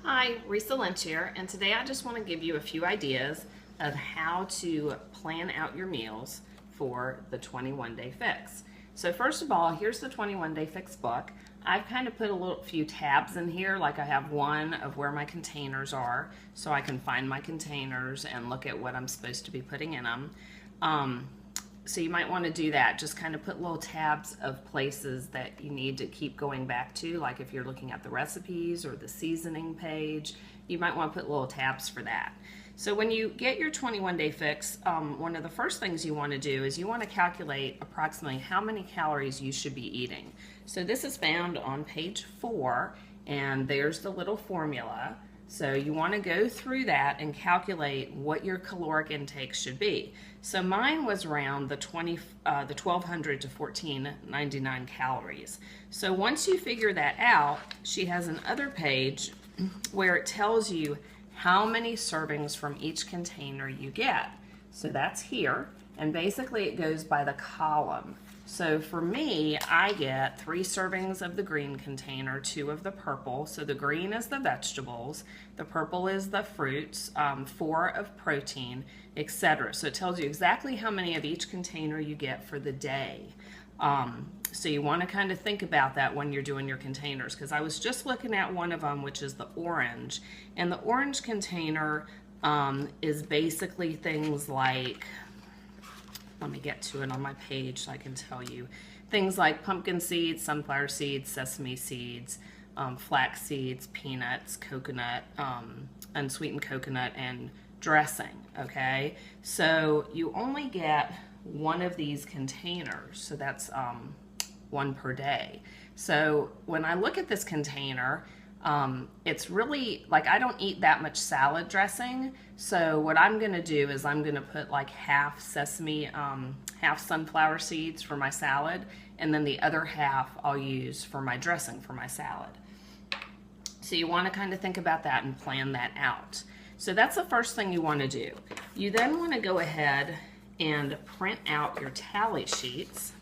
Hi, Risa Lynch here, and today I just want to give you a few ideas of how to plan out your meals for the 21-day fix. So first of all, here's the 21-day fix book. I've kind of put a few tabs in here, like I have one of where my containers are, so I can find my containers and look at what I'm supposed to be putting in them. So you might want to do that. Just kind of put little tabs of places that you need to keep going back to, like if you're looking at the recipes or the seasoning page, you might want to put little tabs for that. So when you get your 21-day fix, one of the first things you want to do is you want to calculate approximately how many calories you should be eating. So this is found on page 4, and there's the little formula. So you want to go through that and calculate what your caloric intake should be. So mine was around the 1200 to 1499 calories. So once you figure that out, she has another page where it tells you how many servings from each container you get. So that's here, and basically it goes by the column. So for me, I get 3 servings of the green container, 2 of the purple. So the green is the vegetables, the purple is the fruits, 4 of protein, etc. So it tells you exactly how many of each container you get for the day. So you want to kind of think about that when you're doing your containers, because I was just looking at one of them, which is the orange, and the orange container is basically things like, let me get to it on my page so I can tell you. Things like pumpkin seeds, sunflower seeds, sesame seeds, flax seeds, peanuts, coconut, unsweetened coconut, and dressing, okay? So you only get one of these containers, so that's 1 per day. So when I look at this container, it's really, like, I don't eat that much salad dressing, so what I'm going to do is I'm going to put like half sesame, half sunflower seeds for my salad, and then the other half I'll use for my dressing for my salad. So you want to kind of think about that and plan that out. So that's the first thing you want to do. You then want to go ahead and print out your tally sheets.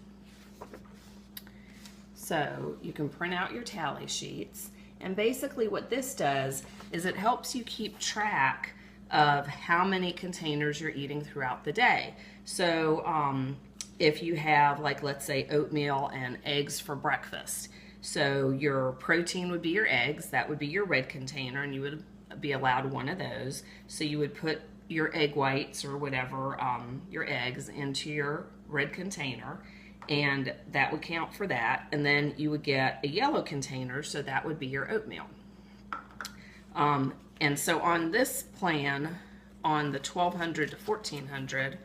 So you can print out your tally sheets. And basically what this does is it helps you keep track of how many containers you're eating throughout the day. So if you have, like, let's say oatmeal and eggs for breakfast, so your protein would be your eggs, that would be your red container, and you would be allowed 1 of those. So you would put your egg whites or whatever, your eggs into your red container, and that would count for that. And then you would get a yellow container, so that would be your oatmeal. And so on this plan, on the 1200 to 1400,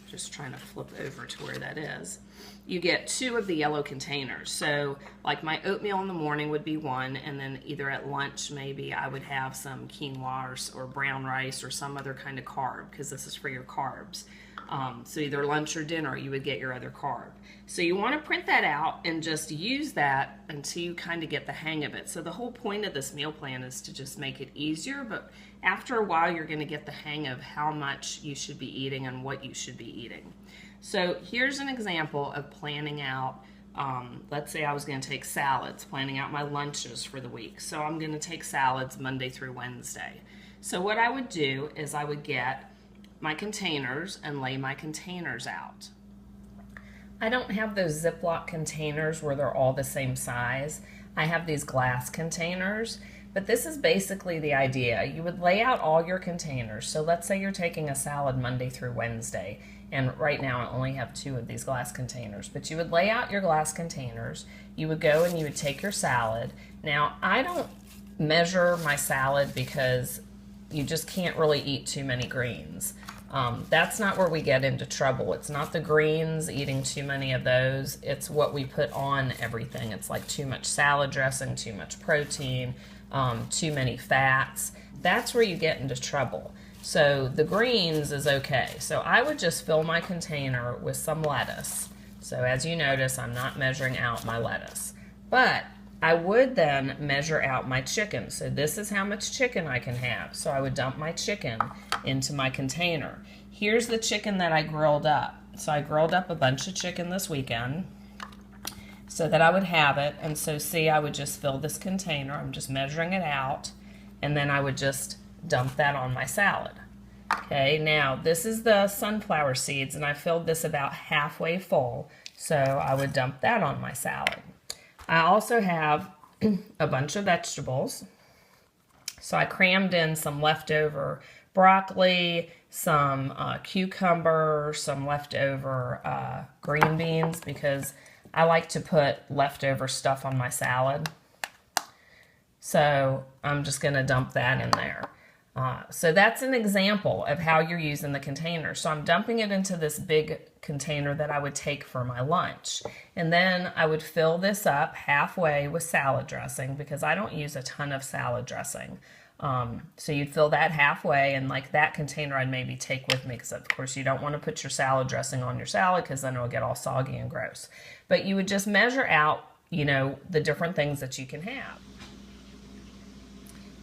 just trying to flip over to where that is, you get 2 of the yellow containers. So like my oatmeal in the morning would be 1, and then either at lunch maybe I would have some quinoa or brown rice or some other kind of carb, because this is for your carbs. So either lunch or dinner you would get your other carb. So you want to print that out and just use that until you kind of get the hang of it. So the whole point of this meal plan is to just make it easier, but after a while you're going to get the hang of how much you should be eating and what you should be eating. So here's an example of planning out, let's say I was going to take salads, planning out my lunches for the week. So I'm going to take salads Monday through Wednesday. So what I would do is I would get my containers and lay my containers out. I don't have those Ziploc containers where they're all the same size. I have these glass containers, but this is basically the idea. You would lay out all your containers. So let's say you're taking a salad Monday through Wednesday, and right now I only have 2 of these glass containers, but you would lay out your glass containers. You would go and you would take your salad. Now, I don't measure my salad because you just can't really eat too many greens. That's not where we get into trouble. It's not the greens, eating too many of those. It's what we put on everything. It's like too much salad dressing, too much protein, too many fats. That's where you get into trouble. So the greens is okay. So I would just fill my container with some lettuce. So as you notice, I'm not measuring out my lettuce. But I would then measure out my chicken. So this is how much chicken I can have. So I would dump my chicken into my container. Here's the chicken that I grilled up. So I grilled up a bunch of chicken this weekend so that I would have it. And so see, I would just fill this container. I'm just measuring it out. and then I would just dump that on my salad. Okay, now this is the sunflower seeds, and I filled this about halfway full, so I would dump that on my salad. I also have a bunch of vegetables, so I crammed in some leftover broccoli, some cucumber, some leftover green beans, because I like to put leftover stuff on my salad. So I'm just going to dump that in there. So that's an example of how you're using the container. So I'm dumping it into this big container that I would take for my lunch. And then I would fill this up halfway with salad dressing, because I don't use a ton of salad dressing. So you'd fill that halfway, and like that container I'd maybe take with me, because of course you don't want to put your salad dressing on your salad, because then it'll get all soggy and gross. But you would just measure out, you know, the different things that you can have.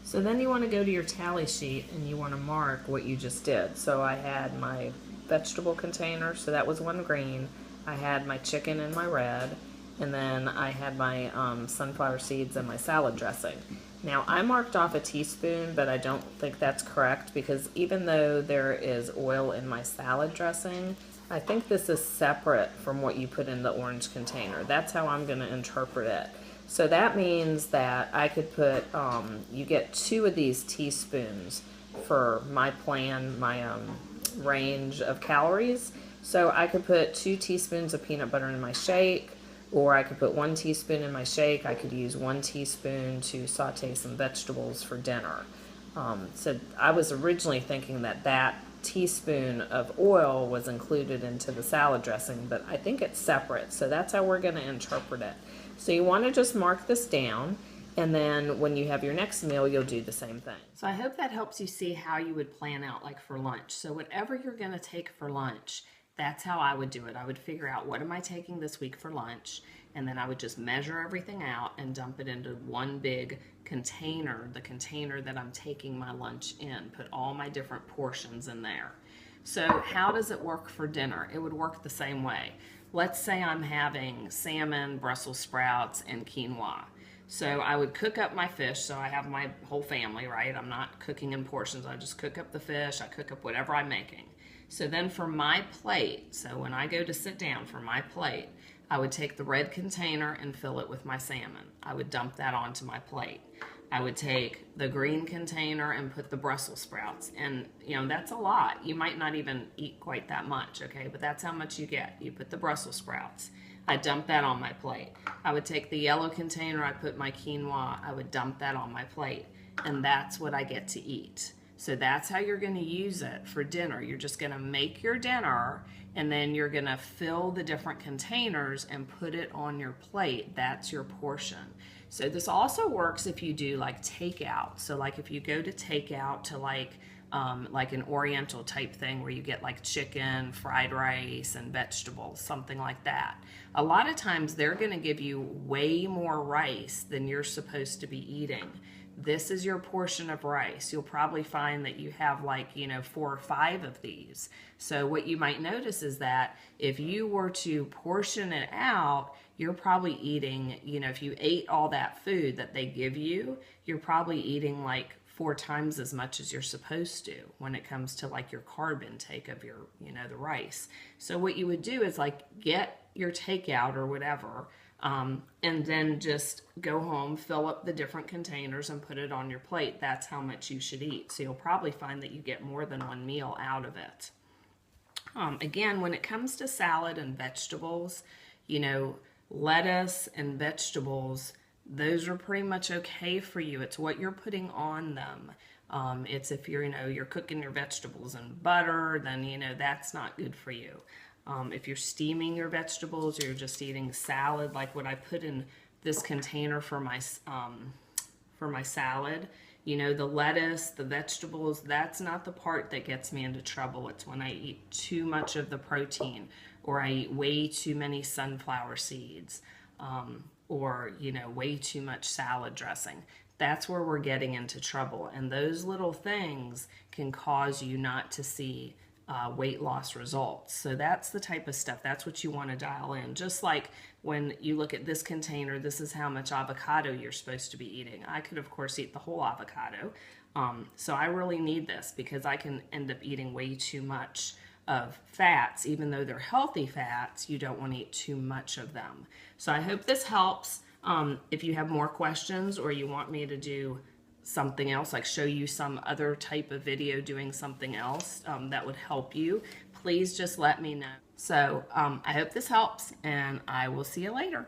So then you want to go to your tally sheet and you want to mark what you just did. So I had my vegetable container, so that was 1 green. I had my chicken in my red, and then I had my sunflower seeds and my salad dressing. Now I marked off a teaspoon, but I don't think that's correct, because even though there is oil in my salad dressing, I think this is separate from what you put in the orange container. That's how I'm going to interpret it. So that means that I could put, you get 2 of these teaspoons for my plan, my range of calories. So I could put 2 teaspoons of peanut butter in my shake, or I could put 1 teaspoon in my shake. I could use 1 teaspoon to saute some vegetables for dinner. So I was originally thinking that that teaspoon of oil was included into the salad dressing, but I think it's separate. So that's how we're going to interpret it. So you want to just mark this down, and then when you have your next meal, you'll do the same thing. So I hope that helps you see how you would plan out, like for lunch. So whatever you're going to take for lunch, that's how I would do it. I would figure out, what am I taking this week for lunch, and then I would just measure everything out and dump it into one big container, the container that I'm taking my lunch in, put all my different portions in there. So how does it work for dinner? It would work the same way. Let's say I'm having salmon, Brussels sprouts, and quinoa. So I would cook up my fish, so I have my whole family, right? I'm not cooking in portions. I just cook up the fish. I cook up whatever I'm making. So then for my plate, so when I go to sit down for my plate, I would take the red container and fill it with my salmon. I would dump that onto my plate. I would take the green container and put the Brussels sprouts. And, you know, that's a lot. You might not even eat quite that much, okay? But that's how much you get. You put the Brussels sprouts. I dump that on my plate. I would take the yellow container, I put my quinoa, I would dump that on my plate. And that's what I get to eat. So that's how you're going to use it for dinner. You're just going to make your dinner, and then you're going to fill the different containers and put it on your plate. That's your portion. So this also works if you do like takeout. So like if you go to takeout to like an Oriental type thing where you get like chicken, fried rice, and vegetables, something like that. A lot of times they're going to give you way more rice than you're supposed to be eating. This is your portion of rice. You'll probably find that you have like, 4 or 5 of these. So what you might notice is that if you were to portion it out, you're probably eating, if you ate all that food that they give you, you're probably eating like 4 times as much as you're supposed to when it comes to like your carb intake of your, the rice. So what you would do is like get your takeout or whatever, and then just go home, fill up the different containers and put it on your plate. That's how much you should eat. So you'll probably find that you get more than 1 meal out of it. Again, when it comes to salad and vegetables, lettuce and vegetables, those are pretty much okay for you. It's what you're putting on them. It's if you're cooking your vegetables in butter, then, that's not good for you. If you're steaming your vegetables or you're just eating salad, like what I put in this container for my salad, the lettuce, the vegetables, that's not the part that gets me into trouble. It's when I eat too much of the protein, or I eat way too many sunflower seeds, or, way too much salad dressing. That's where we're getting into trouble. And those little things can cause you not to see weight loss results. So that's the type of stuff, that's what you want to dial in. Just like when you look at this container, this is how much avocado you're supposed to be eating. I could, of course, eat the whole avocado. So I really need this because I can end up eating way too much of fats. Even though they're healthy fats, you don't want to eat too much of them. So I hope this helps. If you have more questions or you want me to do something else, like show you some other type of video doing something else that would help you, please just let me know. So I hope this helps, and I will see you later.